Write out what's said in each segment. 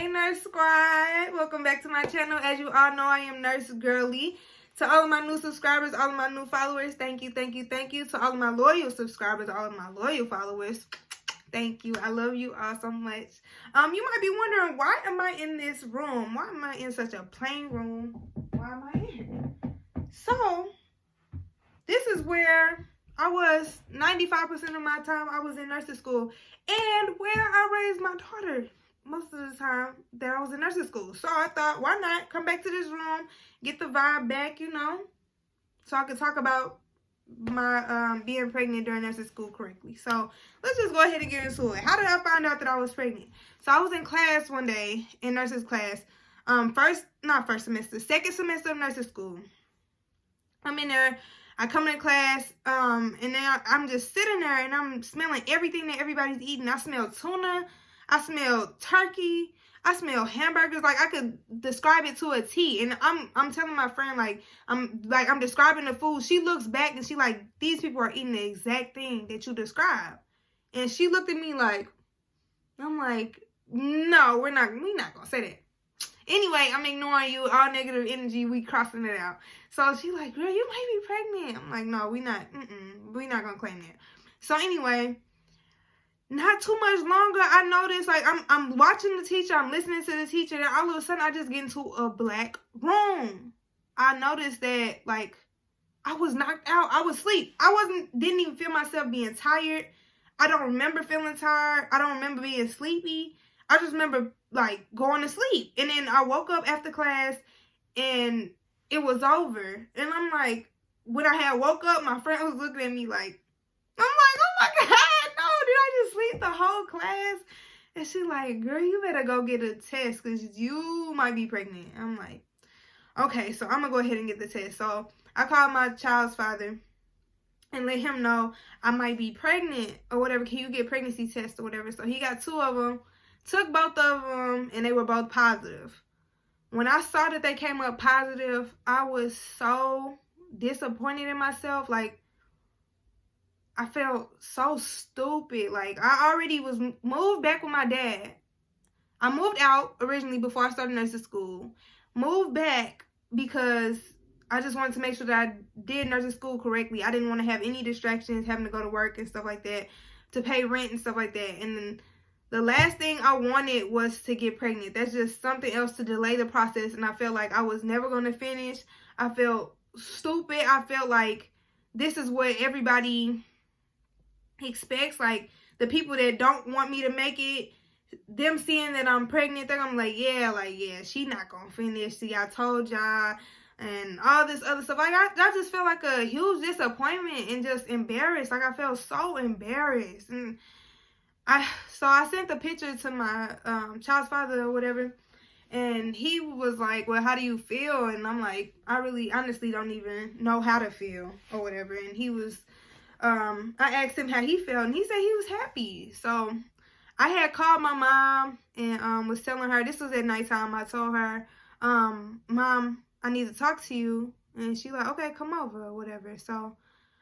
Hey Nurse Squad, welcome back to my channel. As you all know, I am Nurse Girly. To all of my new subscribers, all of my new followers, thank you. To all of my loyal subscribers, all of my loyal followers, thank you. I love you all so much. You might be wondering, why am I in this room? Why am I in such a plain room? Why am I in here? So, this is where I was 95% of my time. I was in nursing school, and where I raised my daughter most of the time that I was in nursing school. So I thought, why not come back to this room, get the vibe back, you know, so I could talk about my being pregnant during nursing school correctly. So let's just go ahead and get into it. How did I find out that I was pregnant? So I was in class one day, in nurses class, second semester of nursing school. I'm in there. I come to class, and then I'm just sitting there, and I'm smelling everything that everybody's eating. I smell tuna. I smell turkey. I smell hamburgers. Like, I could describe it to a T. And I'm telling my friend, I'm describing the food. She looks back and she like, these people are eating the exact thing that you described. And she looked at me like, I'm like, no, we're not gonna say that. Anyway, I'm ignoring you. All negative energy, we crossing it out. So she like, girl, you might be pregnant. I'm like, no, we not gonna claim that. So anyway, not too much longer, I noticed, like, I'm watching the teacher, I'm listening to the teacher, and all of a sudden, I just get into a black room. I noticed that, like, I was knocked out. I was asleep. Didn't even feel myself being tired. I don't remember feeling tired. I don't remember being sleepy. I just remember, like, going to sleep. And then I woke up after class, and it was over. And I'm like, when I had woke up, my friend was looking at me like, I'm like, oh my God, no, did I just sleep the whole class? And she like, girl, you better go get a test because you might be pregnant. I'm like, okay, so I'm going to go ahead and get the test. So I called my child's father and let him know I might be pregnant or whatever. Can you get pregnancy tests or whatever? So he got 2 of them, took both of them, and they were both positive. When I saw that they came up positive, I was so disappointed in myself. Like, I felt so stupid. Like, I already was moved back with my dad. I moved out originally before I started nursing school. Moved back because I just wanted to make sure that I did nursing school correctly. I didn't want to have any distractions, having to go to work and stuff like that, to pay rent and stuff like that. And then the last thing I wanted was to get pregnant. That's just something else to delay the process. And I felt like I was never going to finish. I felt stupid. I felt like this is what everybody expects. Like, the people that don't want me to make it, them seeing that I'm pregnant, they're gonna be like, yeah, she not gonna finish. See, I told y'all, and all this other stuff. Like, I just felt like a huge disappointment and just embarrassed. Like, I felt so embarrassed. And I sent the picture to my child's father or whatever, and he was like, well, how do you feel? And I'm like, I really honestly don't even know how to feel or whatever. And he was I asked him how he felt, and he said he was happy. So I had called my mom and was telling her, this was at nighttime. I told her, Mom, I need to talk to you. And she like, okay, come over or whatever. So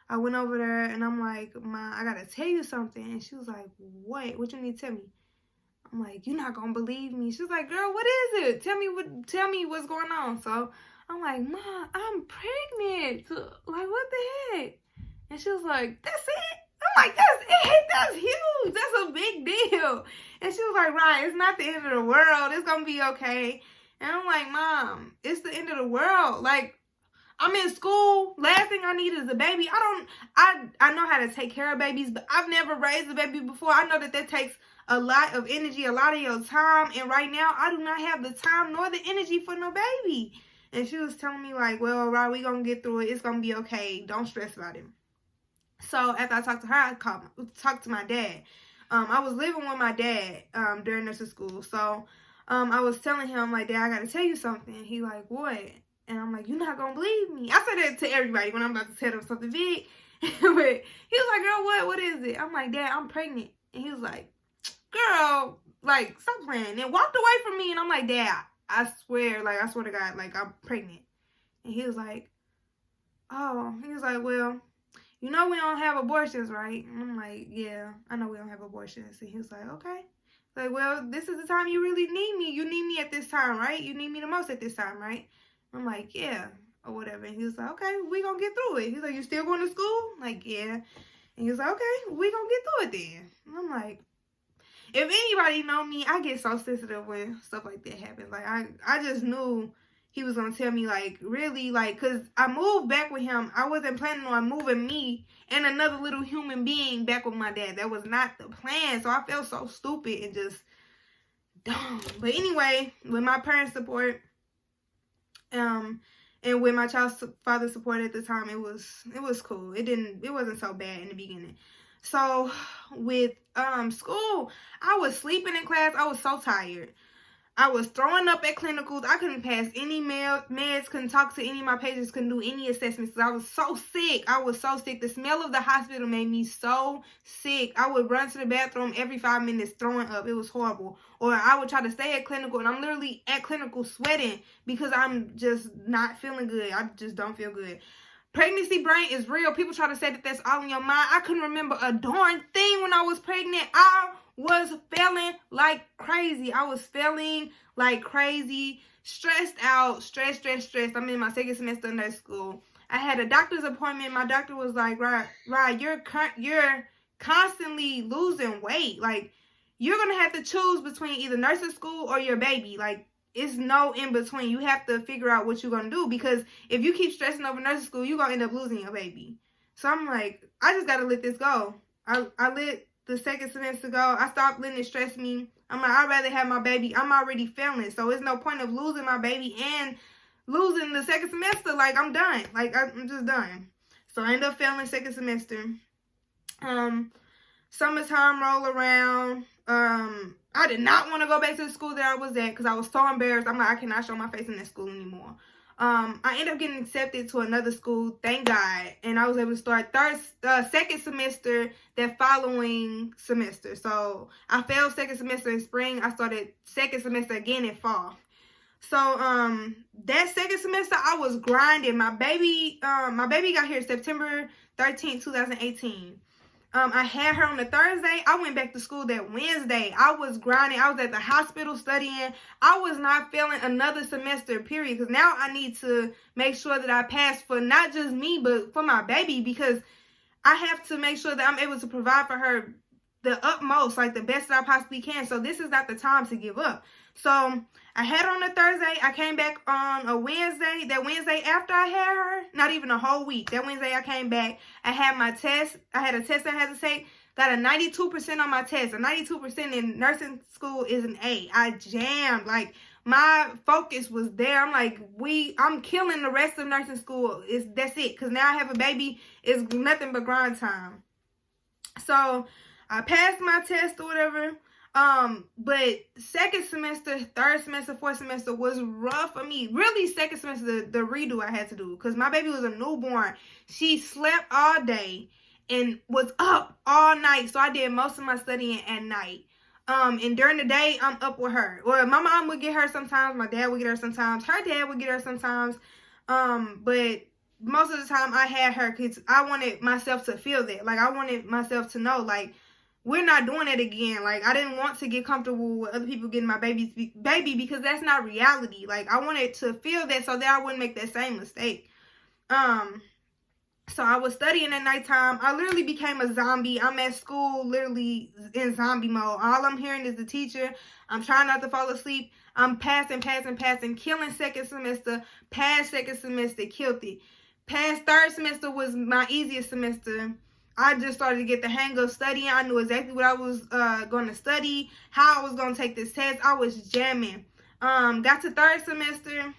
I went over there, and I'm like, Mom, I gotta tell you something. And she was like, what you need to tell me? I'm like, you're not gonna believe me. She's like, girl, what is it? Tell me what's going on. So I'm like, Mom, I'm pregnant. Like, what the heck? And she was like, that's it? I'm like, that's it? That's huge. That's a big deal. And she was like, right, it's not the end of the world. It's going to be okay. And I'm like, Mom, it's the end of the world. Like, I'm in school. Last thing I need is a baby. I know how to take care of babies, but I've never raised a baby before. I know that takes a lot of energy, a lot of your time. And right now, I do not have the time nor the energy for no baby. And she was telling me like, well, right, we going to get through it. It's going to be okay. Don't stress about it. So after I talked to her, I talked to my dad. I was living with my dad during nursing school. So I was telling him, like, Dad, I got to tell you something. He like, what? And I'm like, you're not going to believe me. I said that to everybody when I'm about to tell them something big. But he was like, girl, what is it? I'm like, Dad, I'm pregnant. And he was like, girl, like, stop playing. And walked away from me. And I'm like, Dad, I swear to God, like, I'm pregnant. And he was like, oh. He was like, well, you know we don't have abortions, right? And I'm like, yeah, I know we don't have abortions. And he was like, okay. Like, well, this is the time you really need me. You need at this time, right? You need me the most at this time, right? I'm like, yeah, or whatever. And he was like, okay, we gonna get through it. He's like, you still going to school? I'm like, yeah. And he was like, okay, we gonna get through it then. And I'm like, if anybody know me, I get so sensitive when stuff like that happens. Like, I just knew he was gonna tell me, like, really, like, because I moved back with him. I wasn't planning on moving me and another little human being back with my dad. That was not the plan. So I felt so stupid and just dumb. But anyway, with my parents' support, and with my child's father's support at the time, it was cool. It wasn't so bad in the beginning. So with school, I was sleeping in class. I was so tired. I was throwing up at clinicals. I couldn't pass any meds, couldn't talk to any of my patients, couldn't do any assessments because I was so sick. I was so sick. The smell of the hospital made me so sick. I would run to the bathroom every 5 minutes throwing up. It was horrible. Or I would try to stay at clinical, and I'm literally at clinical sweating because I'm just not feeling good. I just don't feel good. Pregnancy brain is real. People try to say that that's all in your mind. I couldn't remember a darn thing when I was pregnant. I was failing like crazy. I was failing like crazy, stressed out, stressed. I'm in my second semester of nurse school. I had a doctor's appointment. My doctor was like, right, you're constantly losing weight. Like, you're going to have to choose between either nursing school or your baby. Like, it's no in between. You have to figure out what you're going to do, because if you keep stressing over nursing school, you're going to end up losing your baby. So I'm like, I just got to let this go. I let the second semester go. I stopped letting it stress me. I'm like, I'd rather have my baby. I'm already failing. So it's no point of losing my baby and losing the second semester. Like, I'm done. Like, I'm just done. So I ended up failing second semester. Summertime roll around. I did not want to go back to the school that I was at because I was so embarrassed. I'm like, I cannot show my face in that school anymore. I ended up getting accepted to another school, thank God, and I was able to start second semester that following semester. So I failed second semester in spring. I started second semester again in fall. So that second semester I was grinding. My baby got here September 13th, 2018. I had her on a Thursday. I went back to school that Wednesday. I was grinding. I was at the hospital studying. I was not failing another semester, period. Because now I need to make sure that I pass for not just me, but for my baby. Because I have to make sure that I'm able to provide for her the utmost, like the best that I possibly can. So this is not the time to give up. So I had her on a Thursday. I came back on a Wednesday. That Wednesday after I had her, not even a whole week. That Wednesday I came back. I had my test. I had a test I had to take. Got a 92% on my test. A 92% in nursing school is an A. I jammed. Like, my focus was there. I'm like, I'm killing the rest of nursing school. That's it. Because now I have a baby. It's nothing but grind time. So I passed my test or whatever. But second semester, third semester, fourth semester was rough for me. Really, second semester, the redo I had to do. Because my baby was a newborn. She slept all day and was up all night. So I did most of my studying at night. And during the day, I'm up with her. Or my mom would get her sometimes. My dad would get her sometimes. Her dad would get her sometimes. But most of the time I had her because I wanted myself to feel that. Like, I wanted myself to know, like, we're not doing it again. Like, I didn't want to get comfortable with other people getting my baby because that's not reality. Like, I wanted to feel that so that I wouldn't make that same mistake. So I was studying at nighttime. I literally became a zombie. I'm at school literally in zombie mode. All I'm hearing is the teacher. I'm trying not to fall asleep. I'm passing, killing second semester. Passed second semester, killed it. Past third semester was my easiest semester. I just started to get the hang of studying. I knew exactly what I was going to study, how I was going to take this test. I was jamming. Got to third semester.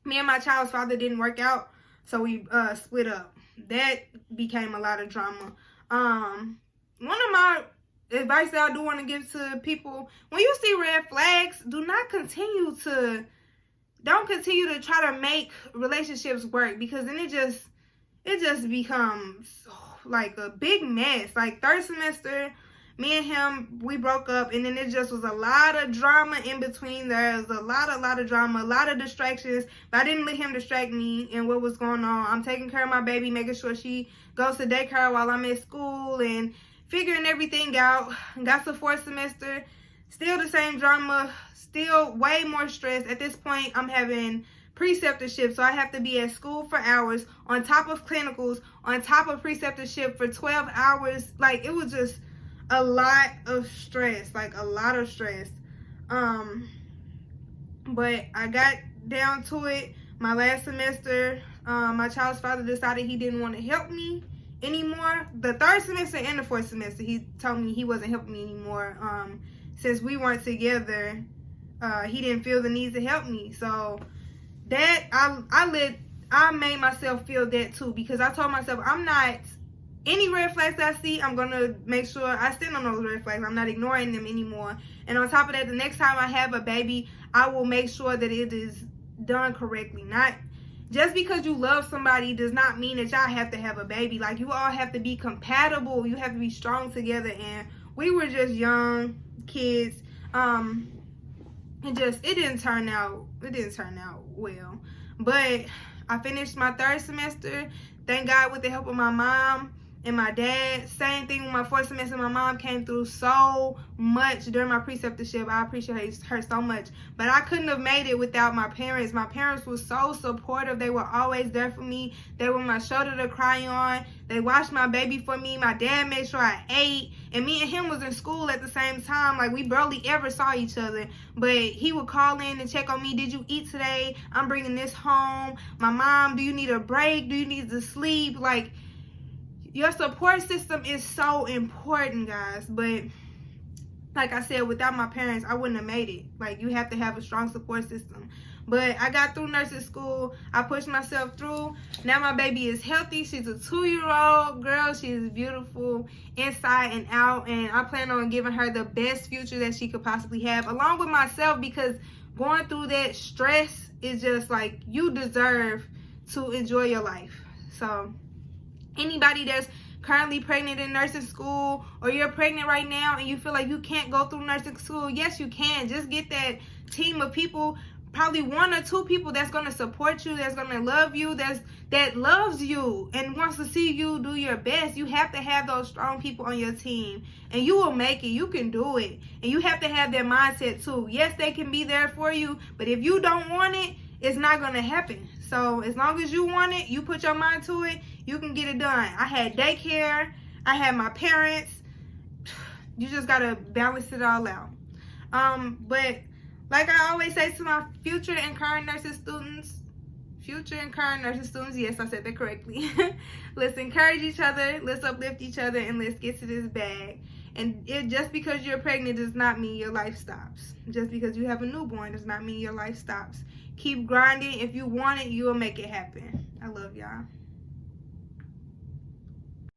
Me and my child's father didn't work out, so we split up. That became a lot of drama. One of my advice that I do want to give to people, when you see red flags, don't continue to try to make relationships work, because then it just becomes like a big mess. Like, third semester, me and him, we broke up, and then it just was a lot of drama in between. There was a lot of drama, a lot of distractions, but I didn't let him distract me and what was going on. I'm taking care of my baby, making sure she goes to daycare while I'm at school and figuring everything out. Got to fourth semester, still the same drama, still way more stressed. At this point, I'm having preceptorship, so I have to be at school for hours, on top of clinicals, on top of preceptorship for 12 hours. Like, it was just a lot of stress, like a lot of stress. But I got down to it. My last semester, my child's father decided he didn't want to help me anymore. The third semester and the fourth semester, he told me he wasn't helping me anymore. Since we weren't together, he didn't feel the need to help me. So that I made myself feel that too, because I told myself, I'm not, any red flags I see, I'm gonna make sure I stand on those red flags. I'm not ignoring them anymore. And on top of that, the next time I have a baby, I will make sure that it is done correctly. Not just because you love somebody does not mean that y'all have to have a baby. Like, you all have to be compatible. You have to be strong together. And we were just young kids. It didn't turn out well. But I finished my third semester. Thank God, with the help of my mom and my dad. Same thing with my fourth semester. My mom came through so much during my preceptorship. I appreciate her so much. But I couldn't have made it without my parents. My parents were so supportive. They were always there for me. They were my shoulder to cry on. They watched my baby for me. My dad made sure I ate. And me and him was in school at the same time. Like, we barely ever saw each other. But he would call in and check on me. Did you eat today? I'm bringing this home. My mom, do you need a break? Do you need to sleep? Like, your support system is so important, guys. But like I said, without my parents, I wouldn't have made it. Like, you have to have a strong support system. But I got through nursing school. I pushed myself through. Now my baby is healthy. She's a 2-year-old girl. She is beautiful inside and out. And I plan on giving her the best future that she could possibly have, along with myself, because going through that stress is just like, you deserve to enjoy your life. So anybody that's currently pregnant in nursing school, or you're pregnant right now and you feel like you can't go through nursing school, yes, you can. Just get that team of people, probably 1 or 2 people that's going to support you, that's going to love you, that loves you and wants to see you do your best. You have to have those strong people on your team, and you will make it. You can do it. And you have to have that mindset too. Yes, they can be there for you, but if you don't want it, it's not going to happen. So as long as you want it, you put your mind to it, you can get it done. I had daycare. I had my parents. You just got to balance it all out. But like I always say to my future and current nursing students, yes, I said that correctly. Let's encourage each other. Let's uplift each other, and let's get to this bag. And just because you're pregnant does not mean your life stops. Just because you have a newborn does not mean your life stops. Keep grinding. If you want it, you will make it happen. I love y'all.